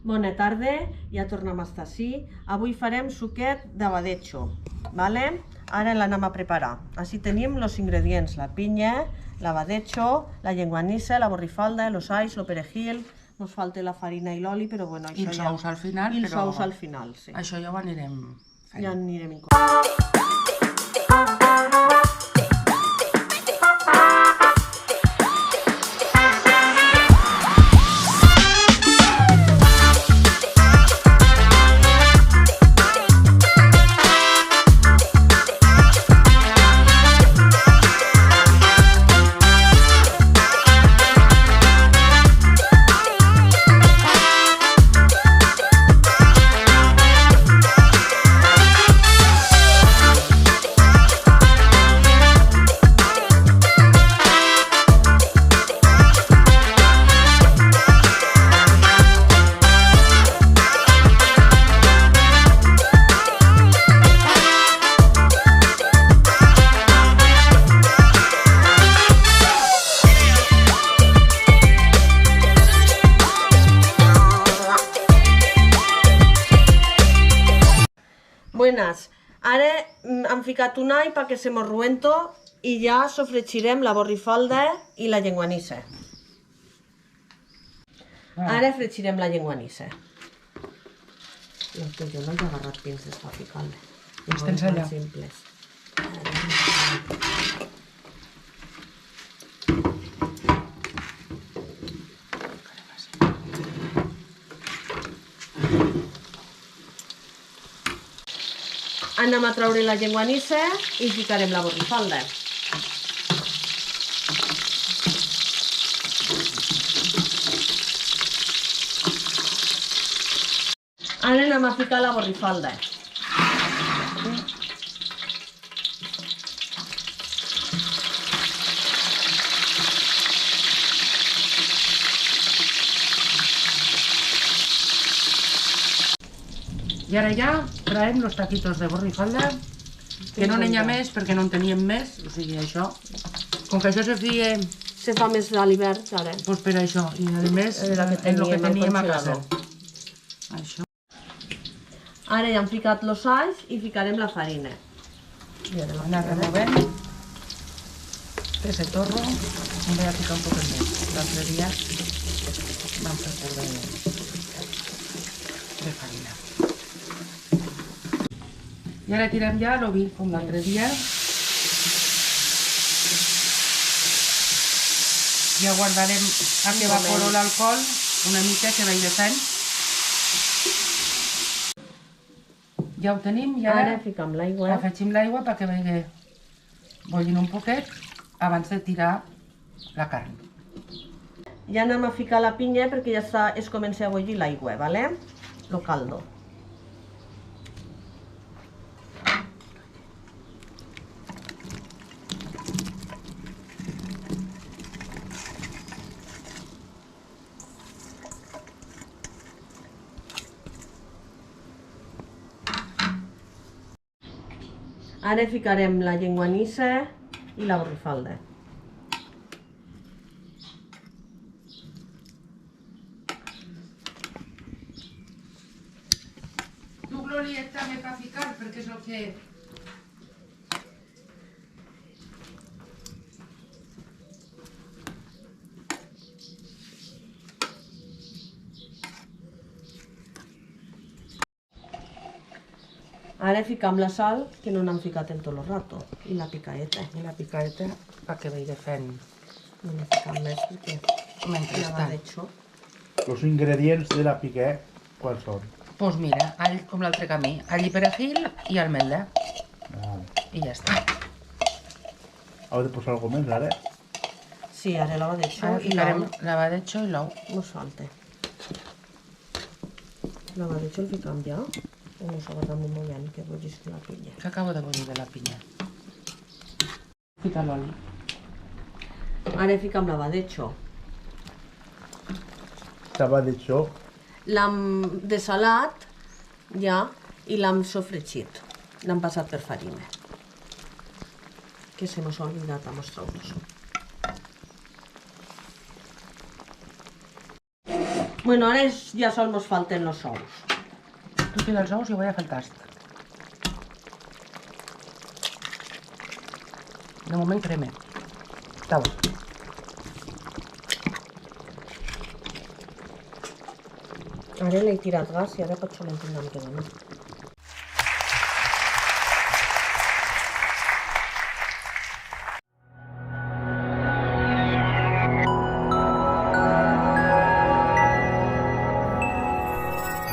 Bona tarda, ja tornem a estar així. Avui farem suquet d'abadecho, vale? Ara l'anem a preparar. Així tenim els ingredients, la pinya, l'abadecho, la llenguanissa, la borrifalda, los alls, el perejil, ens falta la farina i l'oli, però bueno, això I els ous al final, I els ous al final, sí. Això ja ho anirem fent. Ja anirem incorporant. Buenas, ara hem ficat un all perquè se mos ruento i ja sofregirem la borrifalda i la llenguanissa. Ara fregirem la llenguanissa. Jo no he agarrat pinces per ficar-le. Tens allà. Simples. Anem a treure la llenguanissa i ficarem la borrifalda. Ara anem a ficar la borrifalda. I ara ja traiem els taquitos de borrifalda, que no n'hi ha més perquè no en teníem més, o sigui, això. Com que això se feia... Se fa més a l'hivern, ara. Doncs per això, i a més és el que teníem a casa. Això. Ara ja hem ficat els alls i ficarem la farina. Anar removent. Ese torro, em vaig a ficar un poc més. L'altre dia vam fer por de farina. I ara tirem ja l'oví, com l'altre dia. Ja guardarem a que evaporo l'alcohol una mica que vagi fent. Ja ho tenim i ara ficam l'aigua. Afegim l'aigua perquè vagi bollint un poquet abans de tirar la carn. Ja anem a ficar la pinya perquè ja es comença a bullir l'aigua, vale? Lo caldo. Ara ficarem la llenguanissa i la borrifalda. Tu, Glòria, també per ficar, perquè és el que... Ara ficam la sal, que no n'hem ficat en tot el rato, i la picaeta. I la picaeta perquè vagi fent... No n'he ficat més perquè ja va d'hecho. Los ingredients de la piqué, quals són? Doncs mira, all com l'altre camí, all i perejil i almendra. I ja està. Heu de posar alguna més ara? Sí, ara la va d'hecho Ara i ficarem l'ou. la badecho i l'ou. Mos falta. La va d'hecho el ficam ja. O mos aguardam un moment que bullisca la pinya. Que acabo de bullir de la pinya. Fica l'oli. Ara ficam la va d'hecho. Estava d'això. L'hem desalat ja i l'hem sofregit. L'hem passat per farina. Que se nos ha olvidat a mostrar-vos. Bueno, ara ja sol mos falten los ous. Tu tira els ous i jo vaig a fer el tast. De moment crema. Està bo. Ara l'he tirat gas i ara potser l'entenc una mica de més.